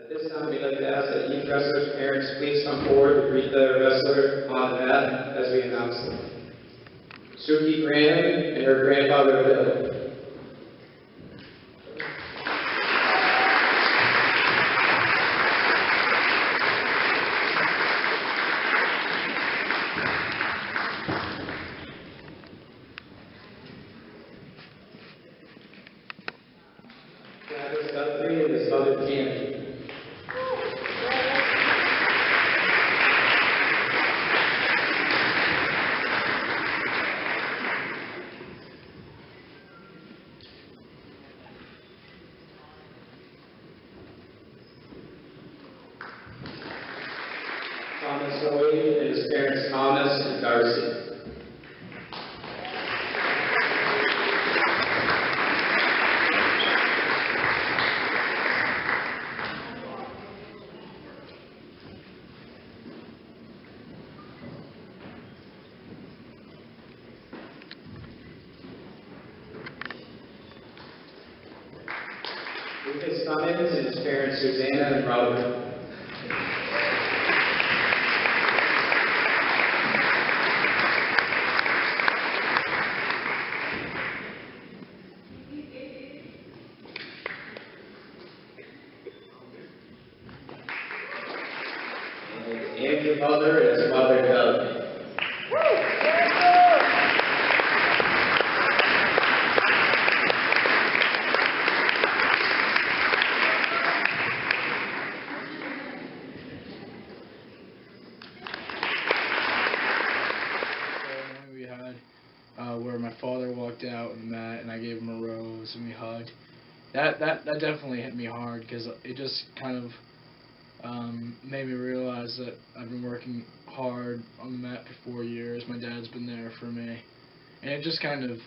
At this time, we'd like to ask that each wrestler's parents please come forward to greet the wrestler on the mat as we announce them. Suki Graham and her grandfather Bill. Travis Guthrie and his mother Tammy. Thomas Hoy and his parents Thomas and Darcy. Lucas Cummins and his parents Susanna and Robert. Andrew Butler and his mother Doug. We had where my father walked out on the mat and I gave him a rose and we hugged. That definitely hit me hard because it just kind of made me realize that I've been working hard on the mat for 4 years. My dad's been there for me, and it just kind of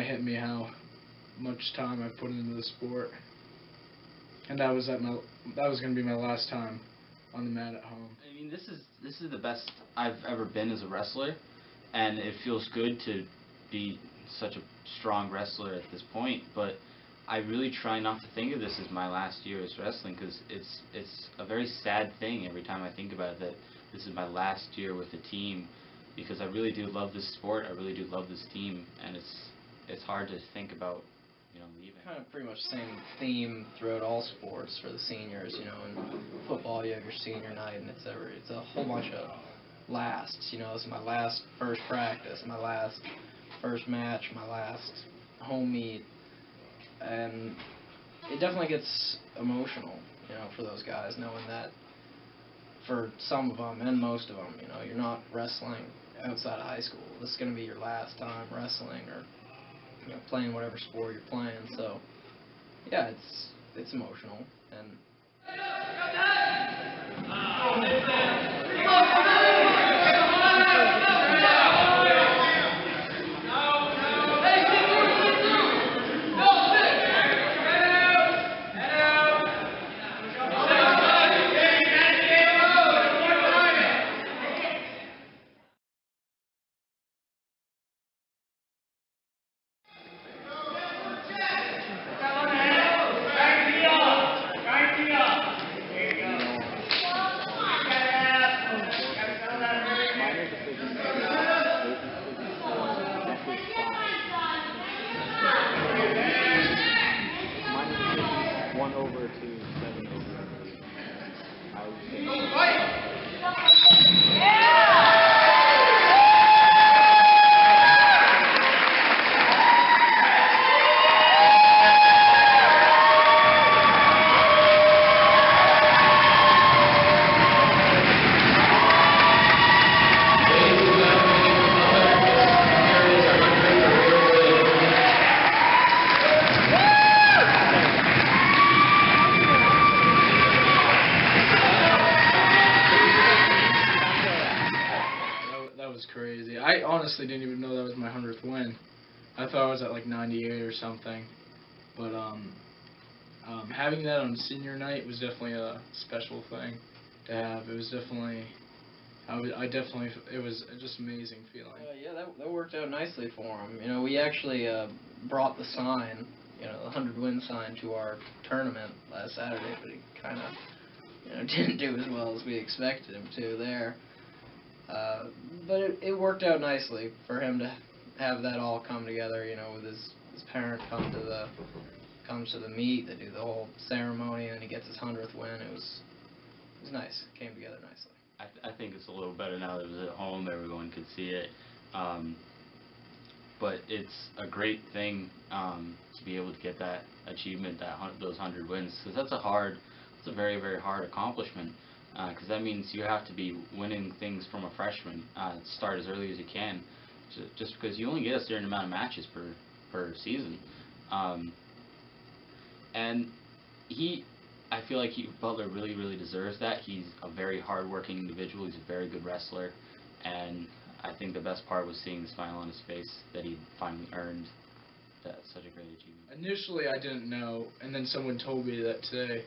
hit me how much time I've put into the sport. And that was going to be my last time on the mat at home. I mean, this is the best I've ever been as a wrestler, and it feels good to be such a strong wrestler at this point. But I really try not to think of this as my last year as wrestling, because it's a very sad thing every time I think about it, that this is my last year with the team, because I really do love this sport, I really do love this team, and it's hard to think about, leaving. Kind of pretty much the same theme throughout all sports for the seniors, in football you have your senior night and it's a whole bunch of lasts, this is my last first practice, my last first match, my last home meet. And it definitely gets emotional, for those guys, knowing that for some of them and most of them, you're not wrestling outside of high school. This is going to be your last time wrestling or, playing whatever sport you're playing. So, yeah, it's emotional. And Crazy. I honestly didn't even know that was my 100th win. I thought I was at like 98 or something. But having that on senior night was definitely a special thing to have. It was definitely, it was just amazing feeling. Yeah, that worked out nicely for him. We actually brought the sign, the 100 win sign to our tournament last Saturday, but he kind of didn't do as well as we expected him to there. But it worked out nicely for him to have that all come together. With his parent comes to the meet, they do the whole ceremony, and he gets his 100th win. It was nice. It came together nicely. I think it's a little better now that it was at home. Everyone could see it. But it's a great thing to be able to get that achievement, those 100 wins, because that's a very, very hard accomplishment. Because that means you have to be winning things from a freshman. Start as early as you can, just because you only get a certain amount of matches per season. And I feel like Butler really, really deserves that. He's a very hard-working individual. He's a very good wrestler, and I think the best part was seeing the smile on his face that he finally earned such a great achievement. Initially, I didn't know, and then someone told me that today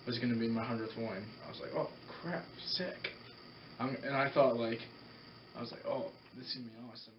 was going to be my 100th win. I was like, oh, crap, sick. And I thought, I was like, oh, this is going to be awesome.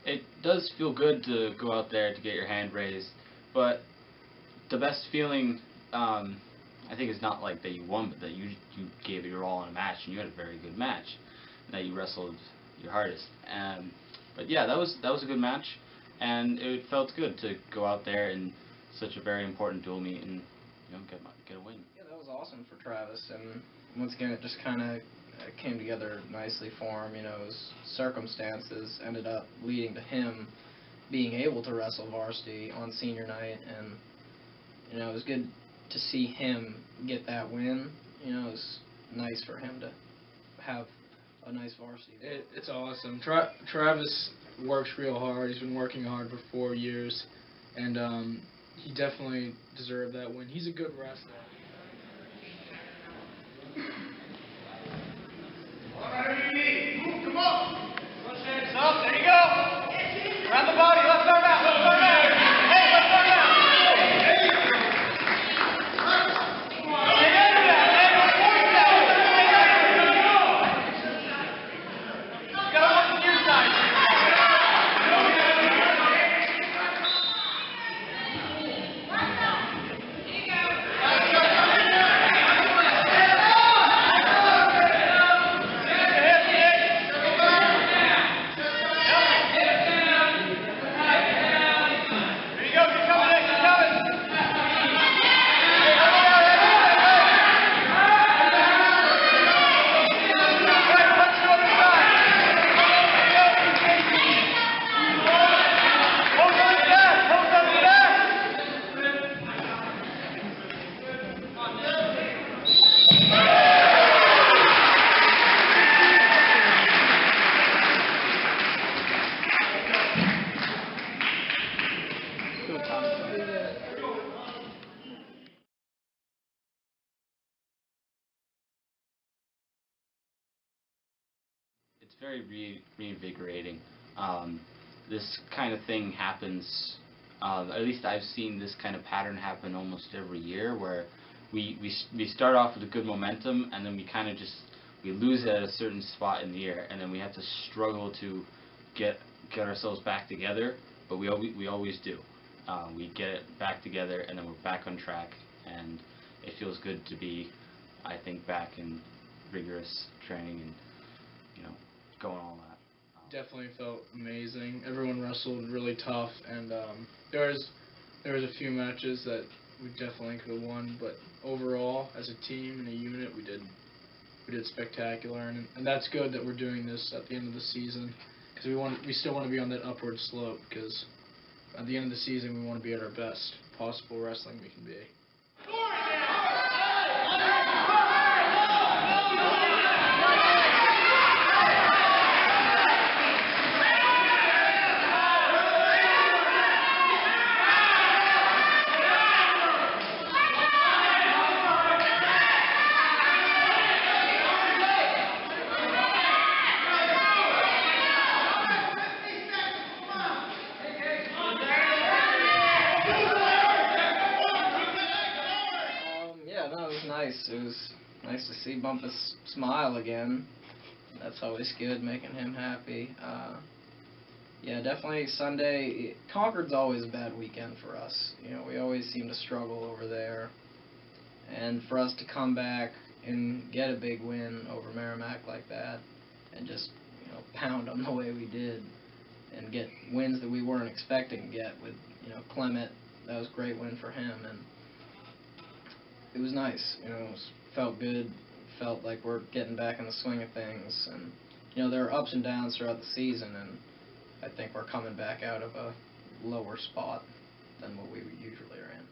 It does feel good to go out there to get your hand raised, but the best feeling, I think, is not like that you won, but that you gave it your all in a match, and you had a very good match, and that you wrestled your hardest. But yeah, that was a good match, and it felt good to go out there in such a very important dual meet and get a win. Yeah, that was awesome for Travis, and once again, it just kind of came together nicely for him. His circumstances ended up leading to him being able to wrestle varsity on senior night, and it was good to see him get that win. It was nice for him to have a nice varsity. It's awesome. Travis works real hard. He's been working hard for 4 years, and he definitely deserved that win. He's a good wrestler. Come on. Up, there you go. Around the body, left arm out, left arm out. Hey, left arm out. It's very reinvigorating. This kind of thing happens At least I've seen this kind of pattern happen almost every year, where we start off with a good momentum, and then we lose it at a certain spot in the year, and then we have to struggle to get ourselves back together. But we always do. We get it back together, and then we're back on track, and it feels good to be, I think, back in rigorous training and going all that. Definitely felt amazing. Everyone wrestled really tough, and there was a few matches that we definitely could have won, but overall, as a team and a unit, we did spectacular, and that's good that we're doing this at the end of the season, because we still want to be on that upward slope, because at the end of the season we want to be at our best possible wrestling we can be. It was nice to see Bumpus smile again. That's always good, making him happy. Yeah, definitely Sunday. Concord's always a bad weekend for us. We always seem to struggle over there. And for us to come back and get a big win over Merrimack like that, and just pound them the way we did, and get wins that we weren't expecting to get with Clement. That was a great win for him, and it was nice. It felt good. Felt like we're getting back in the swing of things, and there are ups and downs throughout the season, and I think we're coming back out of a lower spot than what we usually are in.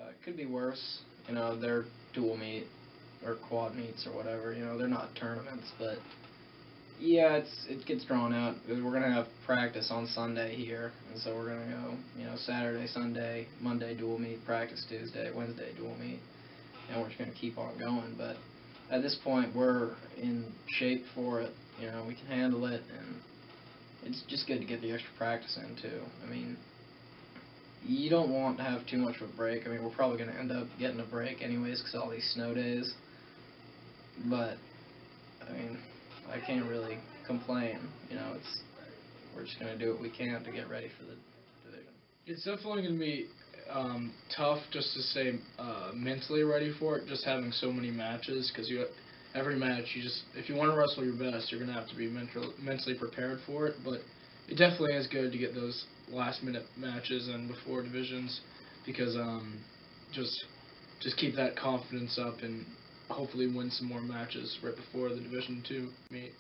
It could be worse. They're dual meet or quad meets or whatever. They're not tournaments, but yeah, it gets drawn out. We're gonna have practice on Sunday here, and so we're gonna go, Saturday, Sunday, Monday dual meet, practice Tuesday, Wednesday dual meet, and we're just gonna keep on going. But at this point, we're in shape for it. We can handle it, and it's just good to get the extra practice in too. You don't want to have too much of a break. We're probably going to end up getting a break anyways because of all these snow days. But, I can't really complain. We're just going to do what we can to get ready for the division. It's definitely going to be tough just to stay mentally ready for it, just having so many matches, because every match, if you want to wrestle your best, you're going to have to be mentally prepared for it. But it definitely is good to get those last-minute matches and before divisions, because just keep that confidence up and hopefully win some more matches right before the Division II meet.